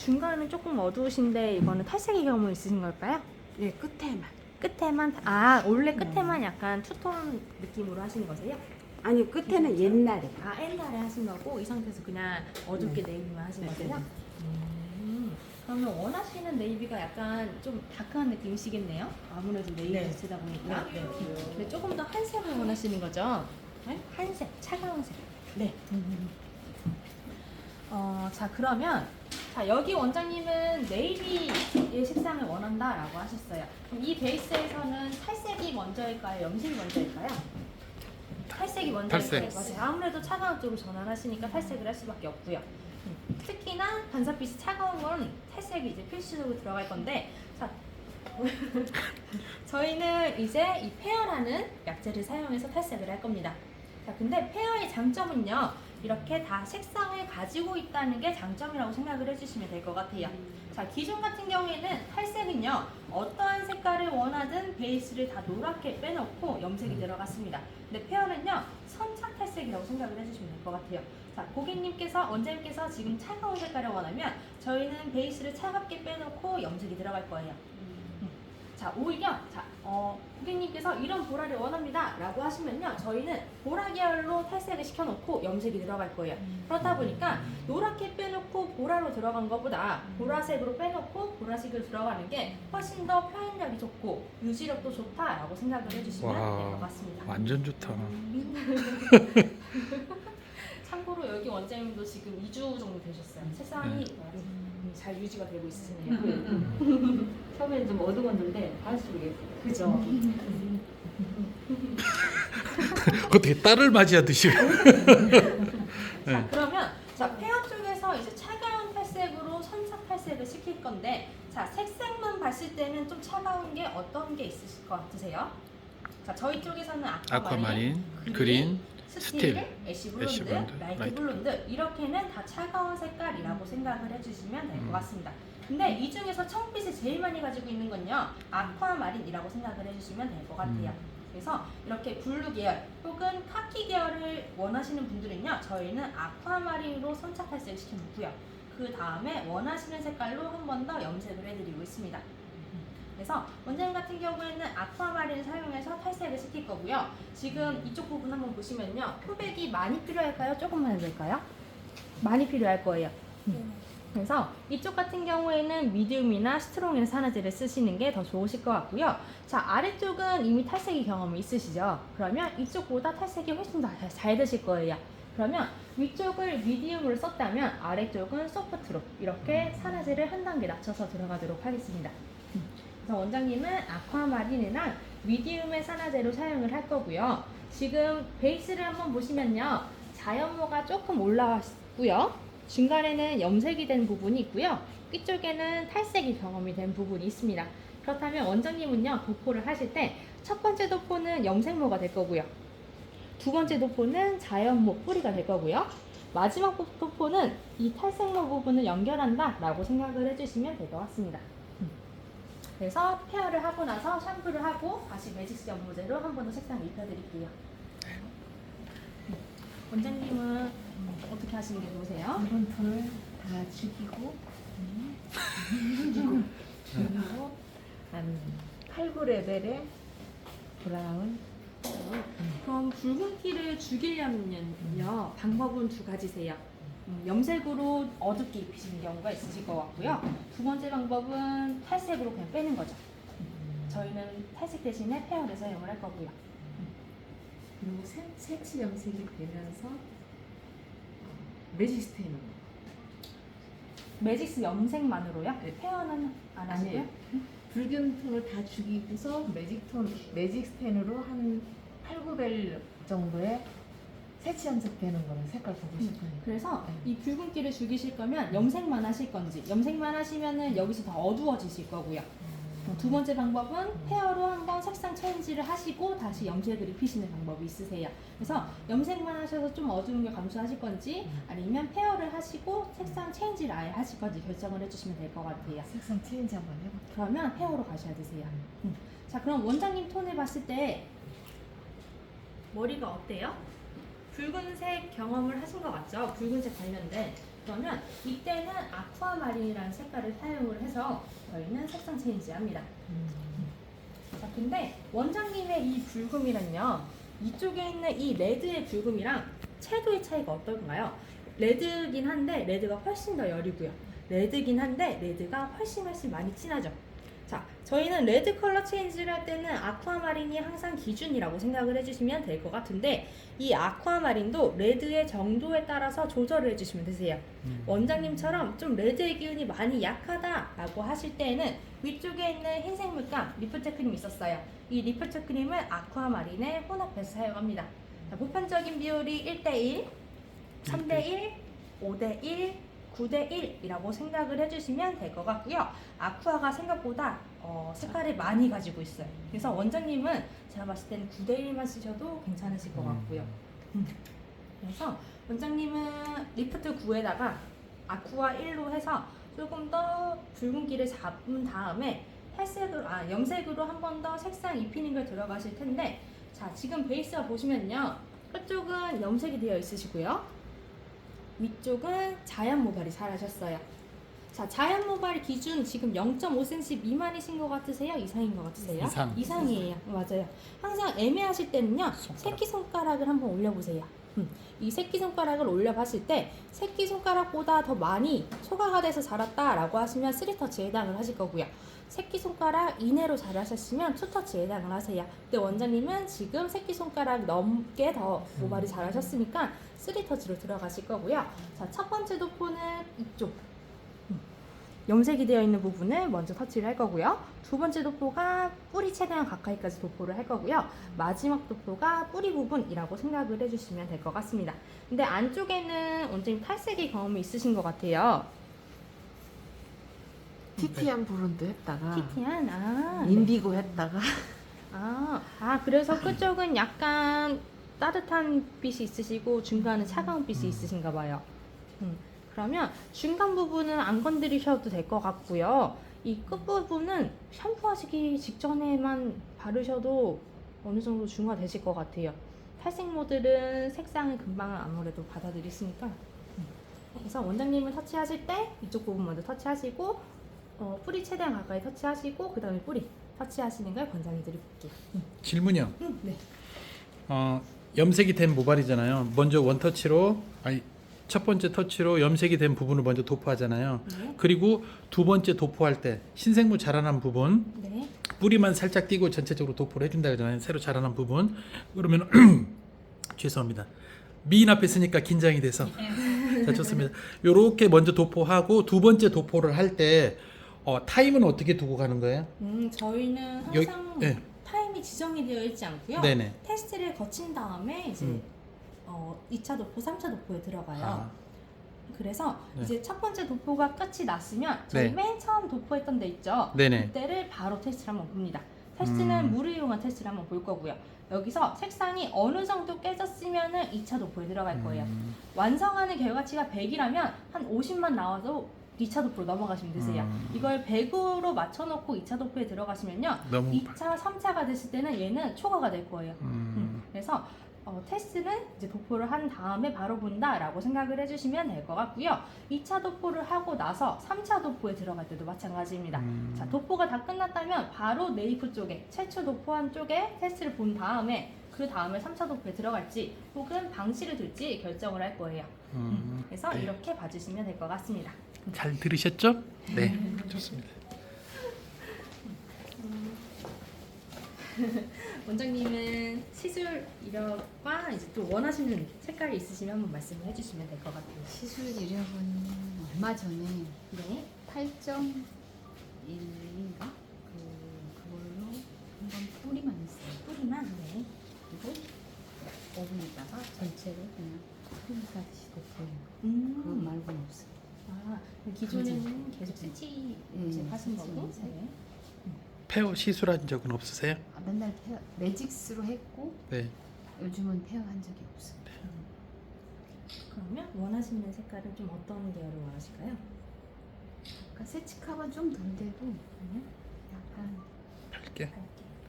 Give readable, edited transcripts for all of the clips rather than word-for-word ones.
중간은 조금 어두우신데 이거는 탈색의 경험 있으신 걸까요? 네, 끝에만. 끝에만 원래 끝에만 약간 투톤 느낌으로 하신 거세요? 아니, 끝에는 옛날에. 옛날에 하신 거고 이 상태에서 그냥 어둡게 네이비만 하신 거세요? 그러면 원하시는 네이비가 약간 좀 다크한 느낌이시겠네요? 아무래도 네이비 네. 자체다 보니까. 네. 근데 조금 더 한색을 원하시는 거죠? 네? 한색, 차가운 색. 네. 자 그러면 여기 원장님은 네이비의 색상을 원한다라고 하셨어요. 그럼 이 베이스에서는 탈색이 먼저일까요? 염색이 먼저일까요? 탈색이 먼저일까요? 탈색. 맞아요. 아무래도 차가운 쪽으로 전환하시니까 탈색을 할 수밖에 없고요. 특히나 반사빛이 차가운 건 탈색이 이제 필수적으로 들어갈 건데, 자 저희는 이제 이 페어라는 약재를 사용해서 탈색을 할 겁니다. 자, 근데 페어의 장점은요, 이렇게 다 색상을 가지고 있다는 게 장점이라고 생각을 해주시면 될 것 같아요. 자, 기존 같은 경우에는 탈색은요, 어떠한 색깔을 원하든 베이스를 다 노랗게 빼놓고 염색이 들어갔습니다. 근데 페어는요, 선착 탈색이라고 생각을 해주시면 될 것 같아요. 자, 고객님께서, 원장님께서 지금 차가운 색깔을 원하면 저희는 베이스를 차갑게 빼놓고 염색이 들어갈 거예요. 자, 오히려 고객님께서 이런 보라를 원합니다 라고 하시면요, 저희는 보라 계열로 탈색을 시켜놓고 염색이 들어갈 거예요. 그렇다 보니까 노랗게 빼놓고 보라로 들어간 것보다 보라색으로 빼놓고 보라색으로 들어가는 게 훨씬 더 표현력이 좋고 유지력도 좋다라고 생각을 해주시면 될 것 같습니다. 완전 좋다. 참고로 여기 원장님도 지금 2주 정도 되셨어요. 색상이 잘 유지가 되고 있으네요. 처음엔 좀 어두웠는데 갈수록 그죠? 어떻게 딸을 맞이하듯이. 자, 그러면 페어 쪽에서 이제 차가운 탈색으로 선착 탈색을 시킬 건데, 자, 색상만 봤을 때는 좀 차가운 게 어떤 게 있으실 것 같으세요? 자, 저희 쪽에서는 아쿠아마린, 그린, 스틸, 스틸, 애쉬 애쉬 블론드, 블론드, 라이트 라이트 블론드 이렇게는 다 차가운 색깔이라고 생각을 해주시면 될 것 같습니다. 근데 이 중에서 청빛을 제일 많이 가지고 있는 건요, 아쿠아마린이라고 생각을 해주시면 될 것 같아요. 그래서 이렇게 블루 계열 혹은 카키 계열을 원하시는 분들은요, 저희는 아쿠아마린으로 선착 탈색을 시켜놓고요, 그 다음에 원하시는 색깔로 한 번 더 염색을 해드리고 있습니다. 그래서 원장님 같은 경우에는 아쿠아마린을 사용해서 탈색을 시킬 거고요. 지금 이쪽 부분 한번 보시면요, 표백이 많이 필요할까요? 조금만 해도 될까요? 많이 필요할 거예요. 그래서 이쪽 같은 경우에는 미디움이나 스트롱이나 산화제를 쓰시는 게 더 좋으실 것 같고요. 자, 아래쪽은 이미 탈색의 경험이 있으시죠? 그러면 이쪽보다 탈색이 훨씬 더 잘 되실 거예요. 그러면 위쪽을 미디움으로 썼다면 아래쪽은 소프트로 이렇게 산화제를 한 단계 낮춰서 들어가도록 하겠습니다. 그래서 원장님은 아쿠아마린이랑 미디움의 산화제로 사용을 할 거고요. 지금 베이스를 한번 보시면요, 자연모가 조금 올라왔고요, 중간에는 염색이 된 부분이 있고요, 끝쪽에는 탈색이 경험이 된 부분이 있습니다. 그렇다면 원장님은요, 도포를 하실 때 첫 번째 도포는 염색모가 될 거고요, 두 번째 도포는 자연모 뿌리가 될 거고요, 마지막 도포는 이 탈색모 부분을 연결한다 라고 생각을 해주시면 될 것 같습니다. 그래서 페어를 하고 나서 샴푸를 하고 다시 매직스 연모제로 한 번 더 색상을 입혀드릴게요. 원장님은 어떻게 하시는 게 좋으세요? 이번 톤을 다 죽이고 한 8, 9레벨의 브라운. 그럼 붉은기를 죽이려면요, 방법은 두 가지세요. 염색으로 어둡게 입히시는 경우가 있으실 것 같고요. 두 번째 방법은 탈색으로 그냥 빼는 거죠. 저희는 탈색 대신에 페어를 사용을 할 거고요. 그리고 색칠 염색이 되면서 매직 스테이너. 매직스 염색만으로요? 네. 페어는 안 하시고요? 붉은 톤을 다 죽이고서 매직 스테이너로 한 8, 9벨 정도의 색치 염색되는 거를 색깔 보고 싶으니까. 그래서 네. 이 붉은기를 죽이실 거면 염색만 하실 건지, 염색만 하시면은 여기서 더 어두워지실 거고요. 두 번째 방법은 페어로 한번 색상 체인지를 하시고 다시 염색을 입히시는 방법이 있으세요. 그래서 염색만 하셔서 좀 어두운 게 감소하실 건지, 아니면 페어를 하시고 색상 체인지를 아예 하실 건지 결정을 해주시면 될 것 같아요. 색상 체인지 한번 해볼게요. 그러면 페어로 가셔야 되세요. 자, 그럼 원장님 톤을 봤을 때 머리가 어때요? 붉은색 경험을 하신 것 같죠? 붉은색 관련된. 그러면 이때는 아쿠아마린이라는 색깔을 사용을 해서 저희는 색상 체인지합니다. 자, 근데 원장님의 이 붉음이란요, 이쪽에 있는 이 레드의 붉음이랑 채도의 차이가 어떤가요? 레드긴 한데 레드가 훨씬 더 여리고요. 레드긴 한데 레드가 훨씬 많이 진하죠. 자, 저희는 레드 컬러 체인지를 할 때는 아쿠아마린이 항상 기준이라고 생각을 해주시면 될 것 같은데, 이 아쿠아마린도 레드의 정도에 따라서 조절을 해주시면 되세요. 원장님처럼 좀 레드의 기운이 많이 약하다라고 하실 때에는 위쪽에 있는 흰색 물감 리프트 크림 있었어요. 이 리프트 크림을 아쿠아마린에 혼합해서 사용합니다. 자, 보편적인 비율이 1대1, 3대1, 5대1, 9대1이라고 생각을 해주시면 될 것 같고요. 아쿠아가 생각보다 색깔을 많이 가지고 있어요. 그래서 원장님은 제가 봤을 때는 9대1만 쓰셔도 괜찮으실 것 같고요. 그래서 원장님은 리프트 9에다가 아쿠아 1로 해서 조금 더 붉은기를 잡은 다음에 염색으로 한 번 더 색상 입히는 걸 들어가실 텐데, 자, 지금 베이스가 보시면요, 끝쪽은 염색이 되어 있으시고요, 위쪽은 자연 모발이 잘하셨어요. 자, 자연 모발 기준 지금 0.5cm 미만이신 것 같으세요? 이상인 것 같으세요? 이상이에요. 맞아요. 항상 애매하실 때는요, 새끼손가락을 한번 올려보세요. 이 새끼손가락을 올려봤을 때 새끼손가락보다 더 많이 초과가 돼서 자랐다라고 하시면 3터치에 해당을 하실 거고요. 새끼손가락 이내로 자라셨으면 2터치에 해당을 하세요. 근데 원장님은 지금 새끼손가락 넘게 더 모발이 자라셨으니까 3터치로 들어가실 거고요. 자, 첫 번째 도포는 이쪽 염색이 되어 있는 부분을 먼저 터치를 할 거고요. 두 번째 도포가 뿌리 최대한 가까이까지 도포를 할 거고요. 마지막 도포가 뿌리 부분이라고 생각을 해주시면 될 것 같습니다. 근데 안쪽에는 원장님 탈색의 경험이 있으신 것 같아요. 티티한 브론도 했다가 티티한? 네. 인디고 했다가 그래서 끝쪽은 약간 따뜻한 빛이 있으시고 중간은 차가운 빛이 있으신가 봐요. 그러면 중간 부분은 안 건드리셔도 될 것 같고요. 이 끝부분은 샴푸하시기 직전에만 바르셔도 어느 정도 중화되실 것 같아요. 탈색 모델은 색상을 금방 아무래도 받아들이시니까. 그래서 원장님을 터치하실 때 이쪽 부분 먼저 터치하시고, 뿌리 최대한 가까이 터치하시고, 그 다음에 뿌리 터치하시는 걸 권장해 드릴게요. 질문이요. 네. 염색이 된 모발이잖아요. 먼저 첫 번째 터치로 염색이 된 부분을 먼저 도포하잖아요. 네. 그리고 두 번째 도포할 때 신생물 자라난 부분, 네. 뿌리만 살짝 띄고 전체적으로 도포를 해준다 그러잖아요. 새로 자라난 부분. 그러면 죄송합니다. 미인 앞에 쓰니까 긴장이 돼서. 자, 좋습니다. 요렇게 먼저 도포하고 두 번째 도포를 할 때 타임은 어떻게 두고 가는 거예요? 저희는 여기- 항상 네. 타임이 지정이 되어 있지 않고요. 네네. 테스트를 거친 다음에 이제 2차 도포, 3차 도포에 들어가요. 그래서 네. 이제 첫 번째 도포가 끝이 났으면 저희 네. 맨 처음 도포했던 데 있죠. 네네. 그때를 바로 테스트를 한번 봅니다. 테스트는 물을 이용한 테스트를 한번 볼 거고요. 여기서 색상이 어느 정도 깨졌으면은 2차 도포에 들어갈 거예요. 완성하는 결과치가 100이라면 한 50만 나와도 2차 도포로 넘어가시면 되세요. 이걸 100으로 맞춰놓고 2차 도포에 들어가시면요, 너무 2차, 3차가 됐을 때는 얘는 초과가 될 거예요. 그래서 테스트는 이제 도포를 한 다음에 바로 본다라고 생각을 해주시면 될 것 같고요. 2차 도포를 하고 나서 3차 도포에 들어갈 때도 마찬가지입니다. 자, 도포가 다 끝났다면 바로 네이프 쪽에, 최초 도포한 쪽에 테스트를 본 다음에 그 다음에 3차 도포에 들어갈지 혹은 방치를 둘지 결정을 할 거예요. 그래서 네. 이렇게 봐주시면 될 것 같습니다. 잘 들으셨죠? 네, 좋습니다. 원장님은 시술 이력과 이제 또 원하시는 색깔이 있으시면 한번 말씀을 해주시면 될 것 같아요. 시술 이력은 얼마 전에 네. 8.1인가 그걸로 한번 뿌리만 했어요. 뿌리만. 네. 그리고 5분 있다가 전체를 그냥 크림 사듯이 덮어요. 그거 음. 말고는 없어요. 그럼 기존에는 계속 세치 하신 거고. 세치. 네. 페어 시술한 적은 없으세요? 맨날 매직스로 했고 네. 요즘은 페어 한 적이 없어요. 그러면 원하시는 색깔은 좀 어떤 계열을 원하실까요? 그러니까 세치카가 좀 덜 돼도 약간 밝게.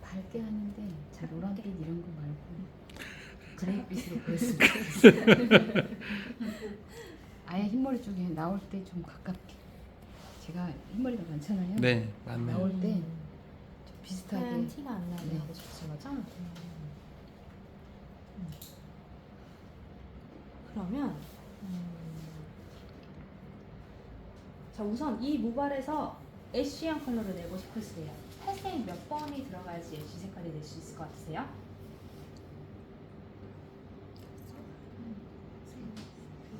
밝게 하는데 차갑게. 노란빛 이런 거 말고 그레이빛으로 보였으면 좋겠어요. 아예 흰머리 쪽에 나올 때 좀 가깝게. 제가 흰머리가 많잖아요. 네, 맞네요. 나올 때 좀 비슷하게. 하얀 티가 안 나게 네. 하고 싶으신 거죠? 그러면 자, 우선 이 모발에서 애쉬한 컬러를 내고 싶으세요. 탈색 몇 번이 들어가야지 애쉬 색깔이 낼 수 있을 것 같으세요?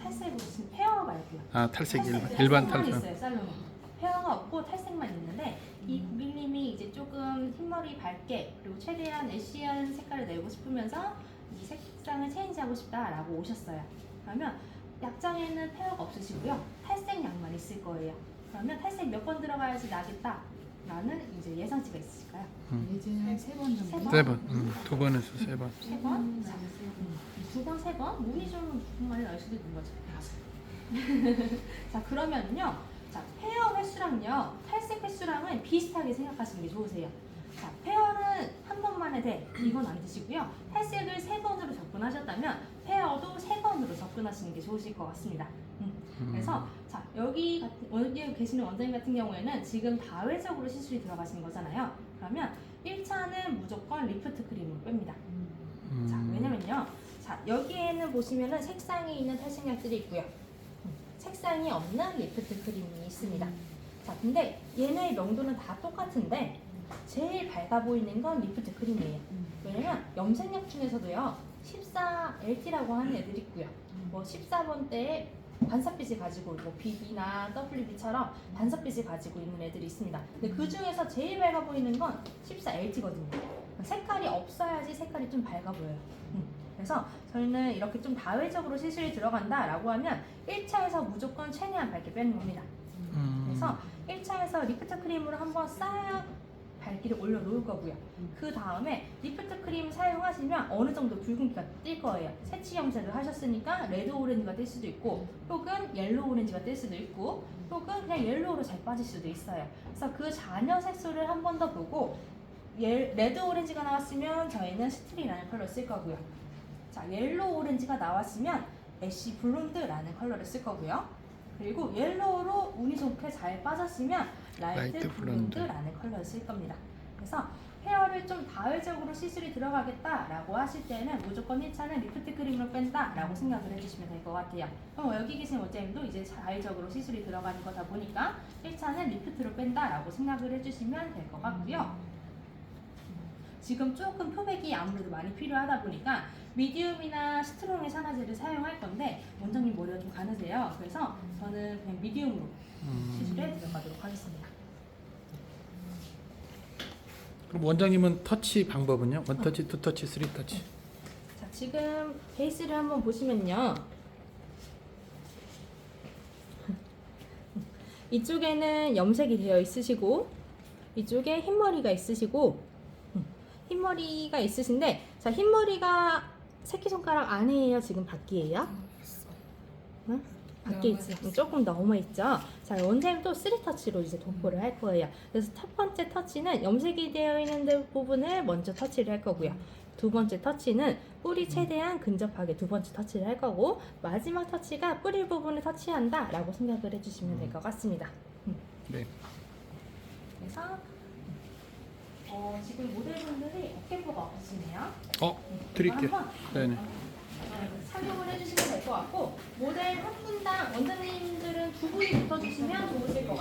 탈색으로 지금 페어 말고요. 아, 탈색 일반 탈색만 탈색. 있어요, 살롱은. 페어가 없고 탈색만 있는데 이 고객님이 이제 조금 흰머리 밝게 그리고 최대한 애쉬한 색깔을 내고 싶으면서 이 색상을 체인지하고 싶다라고 오셨어요. 그러면 약장에는 페어가 없으시고요. 탈색약만 있을 거예요. 그러면 탈색 몇 번 들어가야지 나겠다라는 이제 예상치가 있으실까요? 예전에 한 3번 정도. 세 번? 세 번, 두 번에서 세 번. 세 번? 자, 두 번, 세 번? 운이 좀 많이 날 수도 있는 거죠. 자, 그러면요. 자, 페어 횟수랑요. 탈색 횟수랑은 비슷하게 생각하시는 게 좋으세요. 자, 페어는 한 번만에 돼. 이건 안 드시고요. 탈색을 3번으로 접근하셨다면 페어도 3번으로 접근하시는 게 좋으실 것 같습니다. 그래서 자, 여기 계시는 원장님 같은 경우에는 지금 다회적으로 시술이 들어가시는 거잖아요. 그러면 1차는 무조건 리프트 크림으로 뺍니다. 자, 왜냐면요. 자, 여기에는 보시면은 색상이 있는 탈색약들이 있고요. 색상이 없는 리프트 크림이 있습니다. 자, 근데 얘네의 명도는 다 똑같은데 제일 밝아 보이는 건 리프트 크림이에요. 왜냐면 염색약 중에서도요. 14LT라고 하는 애들이 있고요. 뭐 14번대에 반사빛을 가지고 뭐 BB나 WB처럼 반사빛을 가지고 있는 애들이 있습니다. 근데 그 중에서 제일 밝아 보이는 건 14LT거든요. 색깔이 없어야지 색깔이 좀 밝아 보여요. 그래서 저희는 이렇게 좀 다회적으로 시술이 들어간다라고 하면 1차에서 무조건 최대한 밝게 빼는 겁니다. 그래서 1차에서 리프트 크림으로 한번 싹 밝기를 올려놓을 거고요. 그 다음에 리프트 크림 사용하시면 어느 정도 붉은기가 뜰 거예요. 색치 염색을 하셨으니까 레드 오렌지가 뜰 수도 있고 혹은 옐로우 오렌지가 뜰 수도 있고 혹은 그냥 옐로우로 잘 빠질 수도 있어요. 그래서 그 잔여 색소를 한 번 더 보고 레드 오렌지가 나왔으면 저희는 스트리라는 컬러를 쓸 거고요. 자, 옐로우 오렌지가 나왔으면 애쉬 블론드라는 컬러를 쓸 거고요. 그리고 옐로우로 운이 좋게 잘 빠졌으면 라이트 블론드라는 컬러를 쓸 겁니다. 그래서 헤어를 좀 다회적으로 시술이 들어가겠다라고 하실 때는 무조건 1차는 리프트 크림으로 뺀다라고 생각을 해주시면 될 것 같아요. 그럼 여기 계신 원장님도 이제 다회적으로 시술이 들어가는 거다 보니까 1차는 리프트로 뺀다라고 생각을 해주시면 될 것 같고요. 지금 조금 표백이 아무래도 많이 필요하다 보니까 미디움이나 스트롱의 산화제를 사용할 건데 원장님 머리가 좀 가느세요. 그래서 저는 그냥 미디움으로 시술에 들어가도록 하겠습니다. 그럼 원장님은 터치 방법은요? 원터치, 투터치, 쓰리터치. 자, 지금 베이스를 한번 보시면요. 이쪽에는 염색이 되어 있으시고 이쪽에 흰머리가 있으시고 흰머리가 있으신데 자, 흰머리가 새끼손가락 안에예요? 지금 밖이에요? 응? 밖에 있지. 조금 넘어 있죠. 자, 원장님도 3터치로 이제 도포를 할 거예요. 그래서 첫 번째 터치는 염색이 되어 있는 부분을 먼저 터치를 할 거고요. 두 번째 터치는 뿌리 최대한 근접하게 두 번째 터치를 할 거고 마지막 터치가 뿌리 부분을 터치한다 라고 생각을 해주시면 될 것 같습니다. 네. 그래서 지금 모델분들이 어깨포가 없으시네요. 드릴게요. 한번 네네. 착용을 해주시면 될 것 같고 모델 한 분당 원장님들은 두 분이 붙어주시면 좋으실 것